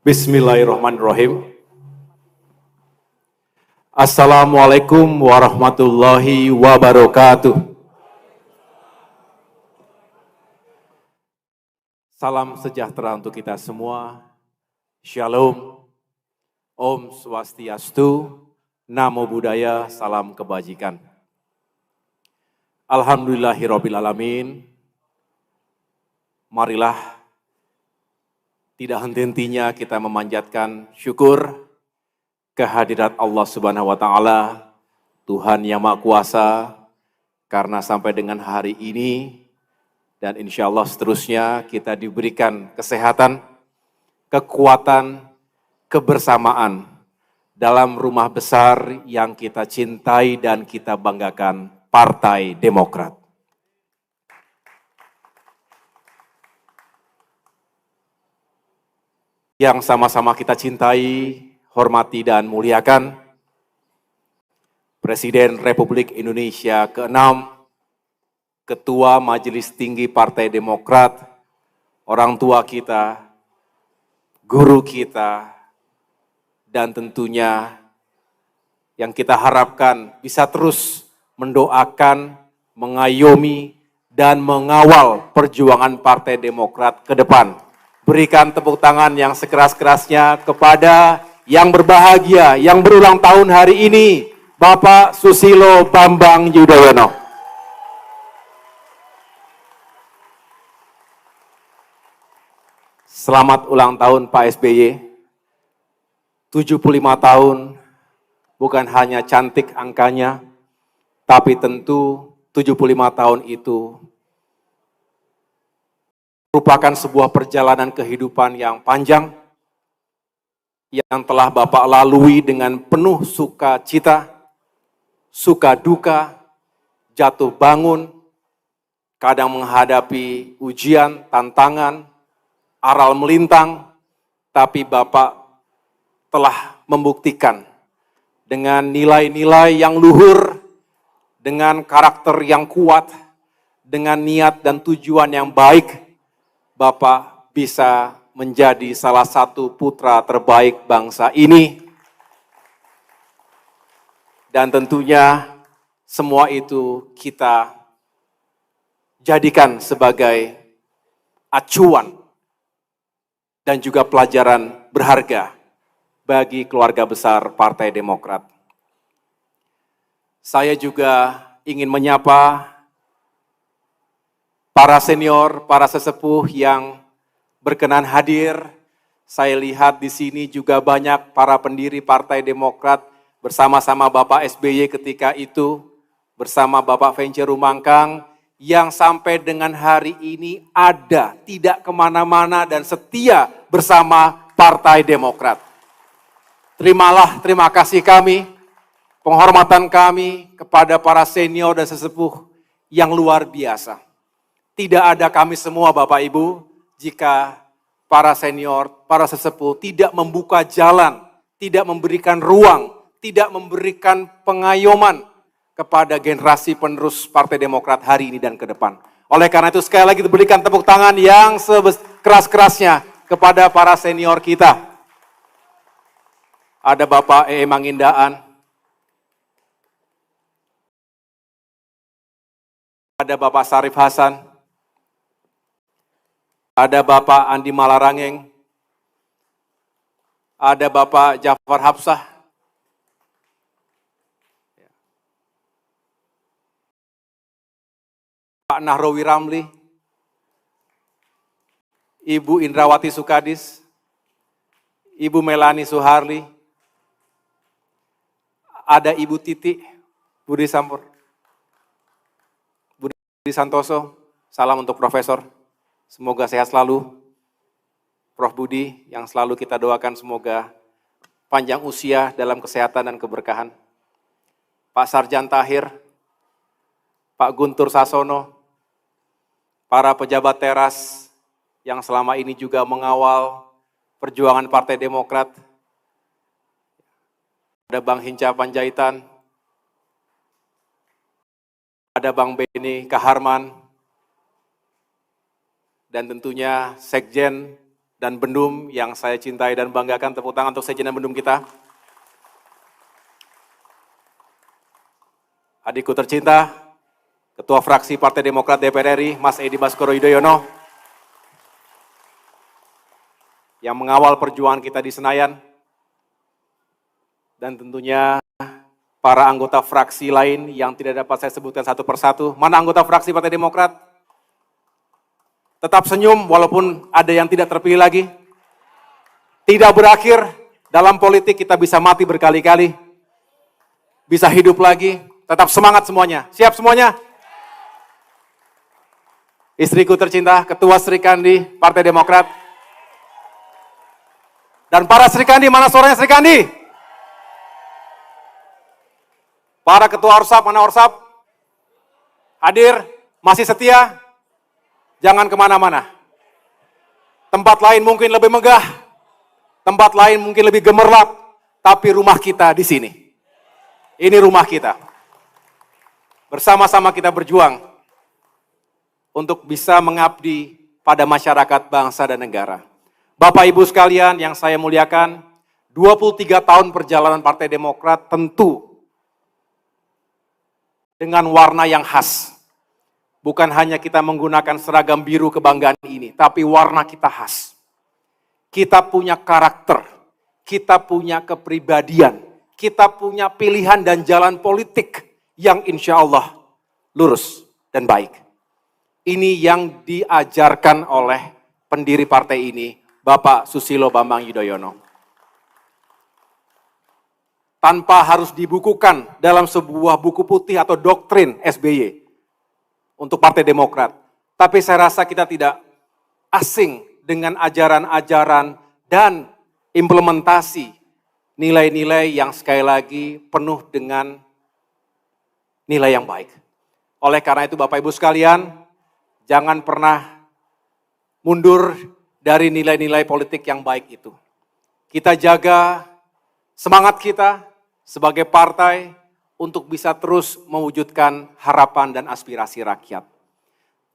Bismillahirrahmanirrahim. Assalamualaikum warahmatullahi wabarakatuh. Salam sejahtera untuk kita semua. Shalom, Om Swastiastu, Namo Buddhaya, salam kebajikan. Alhamdulillahirabbil alamin. Marilah tidak henti-hentinya kita memanjatkan syukur kehadirat Allah Subhanahu wa taala, Tuhan yang Maha Kuasa, karena sampai dengan hari ini dan insya Allah seterusnya kita diberikan kesehatan, kekuatan, kebersamaan dalam rumah besar yang kita cintai dan kita banggakan, Partai Demokrat. Yang sama-sama kita cintai, hormati dan muliakan, Presiden Republik Indonesia ke-6, Ketua Majelis Tinggi Partai Demokrat, orang tua kita, guru kita, dan tentunya yang kita harapkan bisa terus mendoakan, mengayomi, dan mengawal perjuangan Partai Demokrat ke depan. Berikan tepuk tangan yang sekeras-kerasnya kepada yang berbahagia, yang berulang tahun hari ini, Bapak Susilo Bambang Yudhoyono. Selamat ulang tahun Pak SBY. 75 tahun, bukan hanya cantik angkanya, tapi tentu 75 tahun itu merupakan sebuah perjalanan kehidupan yang panjang, yang telah Bapak lalui dengan penuh sukacita, suka duka, jatuh bangun, kadang menghadapi ujian, tantangan, aral melintang, tapi Bapak telah membuktikan dengan nilai-nilai yang luhur, dengan karakter yang kuat, dengan niat dan tujuan yang baik, Bapak bisa menjadi salah satu putra terbaik bangsa ini. Dan tentunya semua itu kita jadikan sebagai acuan dan juga pelajaran berharga bagi keluarga besar Partai Demokrat. Saya juga ingin menyapa para senior, para sesepuh yang berkenan hadir. Saya lihat di sini juga banyak para pendiri Partai Demokrat bersama-sama Bapak SBY ketika itu, bersama Bapak Vence Rumangkang, yang sampai dengan hari ini ada, tidak kemana-mana dan setia bersama Partai Demokrat. Terima kasih kami, penghormatan kami kepada para senior dan sesepuh yang luar biasa. Tidak ada kami semua Bapak Ibu, jika para senior, para sesepuh tidak membuka jalan, tidak memberikan ruang, tidak memberikan pengayoman kepada generasi penerus Partai Demokrat hari ini dan ke depan. Oleh karena itu sekali lagi berikan tepuk tangan yang sekeras-kerasnya kepada para senior kita. Ada Bapak Mangindaan, ada Bapak Sarif Hasan, ada Bapak Andi Malarangeng, ada Bapak Jafar Hapsah, Pak Nahrawi Ramli, Ibu Indrawati Sukadis, Ibu Melani Suharli, ada Ibu Titi Budi Sampur, Budi Santoso, salam untuk Profesor. Semoga sehat selalu, Prof. Budi, yang selalu kita doakan semoga panjang usia dalam kesehatan dan keberkahan. Pak Sarjan Tahir, Pak Guntur Sasono, para pejabat teras yang selama ini juga mengawal perjuangan Partai Demokrat. Ada Bang Hinca Panjaitan, ada Bang Beni Kaharman, dan tentunya Sekjen dan Bendum yang saya cintai dan banggakan. Tepuk tangan untuk Sekjen dan Bendum kita. Adikku tercinta, Ketua Fraksi Partai Demokrat DPR RI, Mas Edi Baskoro Yudhoyono, yang mengawal perjuangan kita di Senayan, dan tentunya para anggota fraksi lain yang tidak dapat saya sebutkan satu persatu. Mana anggota fraksi Partai Demokrat? Tetap senyum walaupun ada yang tidak terpilih lagi. Tidak berakhir, dalam politik kita bisa mati berkali-kali, bisa hidup lagi. Tetap semangat semuanya. Siap semuanya? Istriku tercinta, Ketua Sri Kandi Partai Demokrat. Dan para Sri Kandi, mana suaranya Sri Kandi? Para Ketua Orsap, mana Orsap? Hadir, masih setia? Jangan kemana-mana. Tempat lain mungkin lebih megah, tempat lain mungkin lebih gemerlap, tapi rumah kita di sini. Ini rumah kita. Bersama-sama kita berjuang untuk bisa mengabdi pada masyarakat, bangsa, dan negara. Bapak Ibu sekalian yang saya muliakan, 23 tahun perjalanan Partai Demokrat tentu dengan warna yang khas. Bukan hanya kita menggunakan seragam biru kebanggaan ini, tapi warna kita khas. Kita punya karakter, kita punya kepribadian, kita punya pilihan dan jalan politik yang insya Allah lurus dan baik. Ini yang diajarkan oleh pendiri partai ini, Bapak Susilo Bambang Yudhoyono. Tanpa harus dibukukan dalam sebuah buku putih atau doktrin SBY untuk Partai Demokrat. Tapi saya rasa kita tidak asing dengan ajaran-ajaran dan implementasi nilai-nilai yang sekali lagi penuh dengan nilai yang baik. Oleh karena itu Bapak Ibu sekalian, jangan pernah mundur dari nilai-nilai politik yang baik itu. Kita jaga semangat kita sebagai partai untuk bisa terus mewujudkan harapan dan aspirasi rakyat.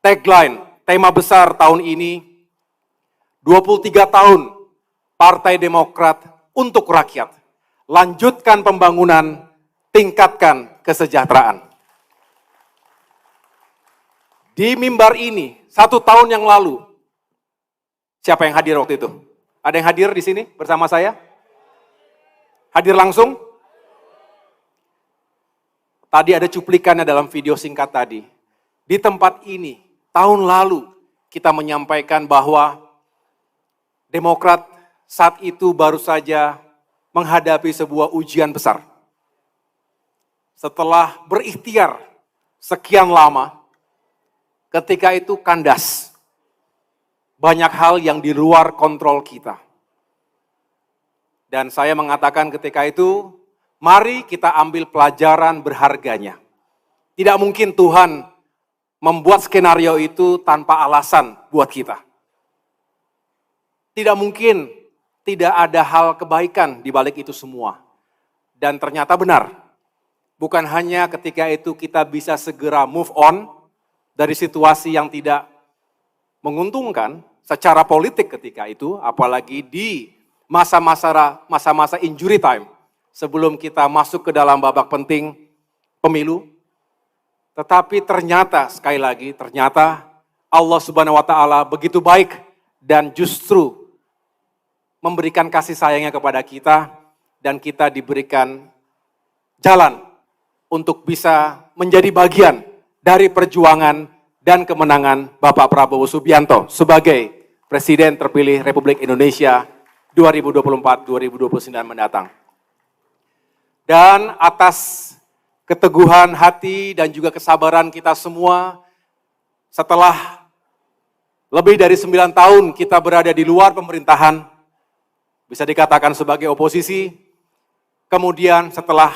Tagline, tema besar tahun ini, 23 tahun Partai Demokrat untuk rakyat. Lanjutkan pembangunan, tingkatkan kesejahteraan. Di mimbar ini, 1 tahun yang lalu, siapa yang hadir waktu itu? Ada yang hadir di sini bersama saya? Hadir langsung? Tadi ada cuplikannya dalam video singkat tadi. Di tempat ini, tahun lalu, kita menyampaikan bahwa Demokrat saat itu baru saja menghadapi sebuah ujian besar. Setelah berikhtiar sekian lama, ketika itu kandas. Banyak hal yang di luar kontrol kita. Dan saya mengatakan ketika itu, mari kita ambil pelajaran berharganya. Tidak mungkin Tuhan membuat skenario itu tanpa alasan buat kita. Tidak mungkin tidak ada hal kebaikan di balik itu semua. Dan ternyata benar. Bukan hanya ketika itu kita bisa segera move on dari situasi yang tidak menguntungkan secara politik ketika itu, apalagi di masa-masa injury time, sebelum kita masuk ke dalam babak penting pemilu. Tetapi ternyata, sekali lagi, ternyata Allah Subhanahu wa Ta'ala begitu baik dan justru memberikan kasih sayangnya kepada kita, dan kita diberikan jalan untuk bisa menjadi bagian dari perjuangan dan kemenangan Bapak Prabowo Subianto sebagai Presiden terpilih Republik Indonesia 2024-2029 mendatang. Dan atas keteguhan hati dan juga kesabaran kita semua, setelah lebih dari 9 tahun kita berada di luar pemerintahan, bisa dikatakan sebagai oposisi, kemudian setelah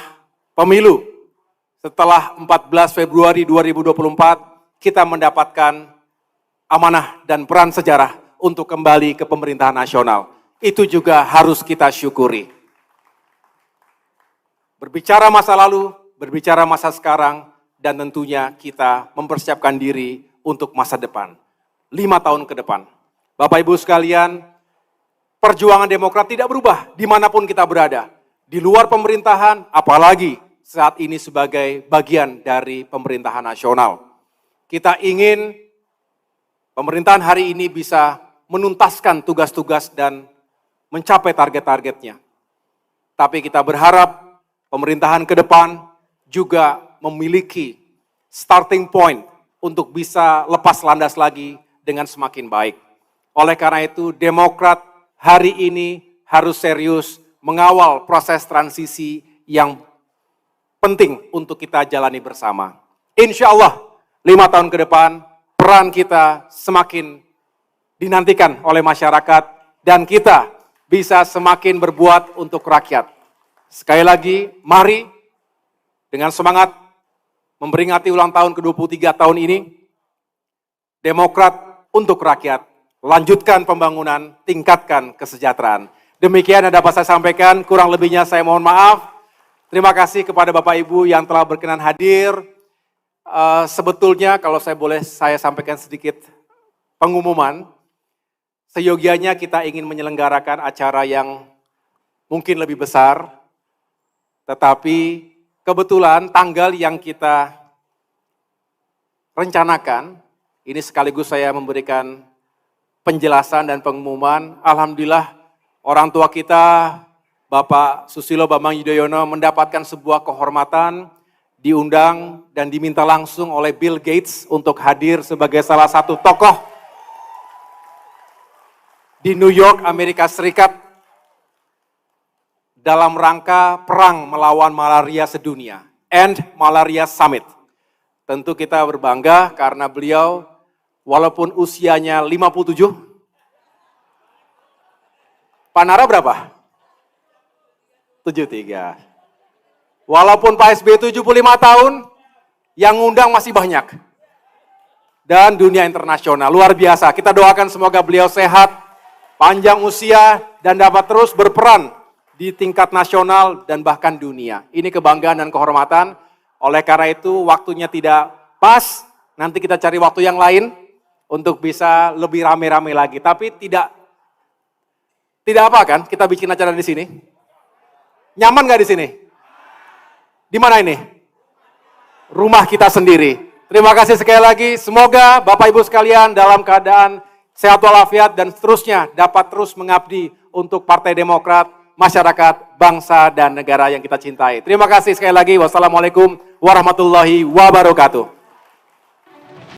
pemilu, setelah 14 Februari 2024, kita mendapatkan amanah dan peran sejarah untuk kembali ke pemerintahan nasional. Itu juga harus kita syukuri. Berbicara masa lalu, berbicara masa sekarang, dan tentunya kita mempersiapkan diri untuk masa depan. 5 tahun ke depan. Bapak Ibu sekalian, perjuangan Demokrat tidak berubah dimanapun kita berada. Di luar pemerintahan, apalagi saat ini sebagai bagian dari pemerintahan nasional. Kita ingin pemerintahan hari ini bisa menuntaskan tugas-tugas dan mencapai target-targetnya. Tapi kita berharap pemerintahan ke depan juga memiliki starting point untuk bisa lepas landas lagi dengan semakin baik. Oleh karena itu, Demokrat hari ini harus serius mengawal proses transisi yang penting untuk kita jalani bersama. Insya Allah, 5 tahun ke depan, peran kita semakin dinantikan oleh masyarakat dan kita bisa semakin berbuat untuk rakyat. Sekali lagi, mari dengan semangat memperingati ulang tahun ke-23 tahun ini, Demokrat untuk rakyat, lanjutkan pembangunan, tingkatkan kesejahteraan. Demikian yang dapat saya sampaikan, kurang lebihnya saya mohon maaf. Terima kasih kepada Bapak Ibu yang telah berkenan hadir. Sebetulnya kalau saya boleh saya sampaikan sedikit pengumuman, seyogianya kita ingin menyelenggarakan acara yang mungkin lebih besar, tetapi kebetulan tanggal yang kita rencanakan, ini sekaligus saya memberikan penjelasan dan pengumuman. Alhamdulillah orang tua kita, Bapak Susilo Bambang Yudhoyono mendapatkan sebuah kehormatan, diundang dan diminta langsung oleh Bill Gates untuk hadir sebagai salah satu tokoh di New York, Amerika Serikat dalam rangka perang melawan malaria sedunia, End Malaria Summit. Tentu kita berbangga karena beliau walaupun usianya 57, Pak Nara berapa? 73. Walaupun Pak SBY 75 tahun, yang ngundang masih banyak. Dan dunia internasional, luar biasa. Kita doakan semoga beliau sehat, panjang usia, dan dapat terus berperan di tingkat nasional dan bahkan dunia. Ini kebanggaan dan kehormatan. Oleh karena itu, waktunya tidak pas, nanti kita cari waktu yang lain untuk bisa lebih rame-rame lagi. Tapi tidak apa kan, kita bikin acara di sini. Nyaman nggak di sini? Di mana ini? Rumah kita sendiri. Terima kasih sekali lagi. Semoga Bapak Ibu sekalian dalam keadaan sehat walafiat dan seterusnya dapat terus mengabdi untuk Partai Demokrat, masyarakat, bangsa, dan negara yang kita cintai. Terima kasih sekali lagi. Wassalamualaikum warahmatullahi wabarakatuh.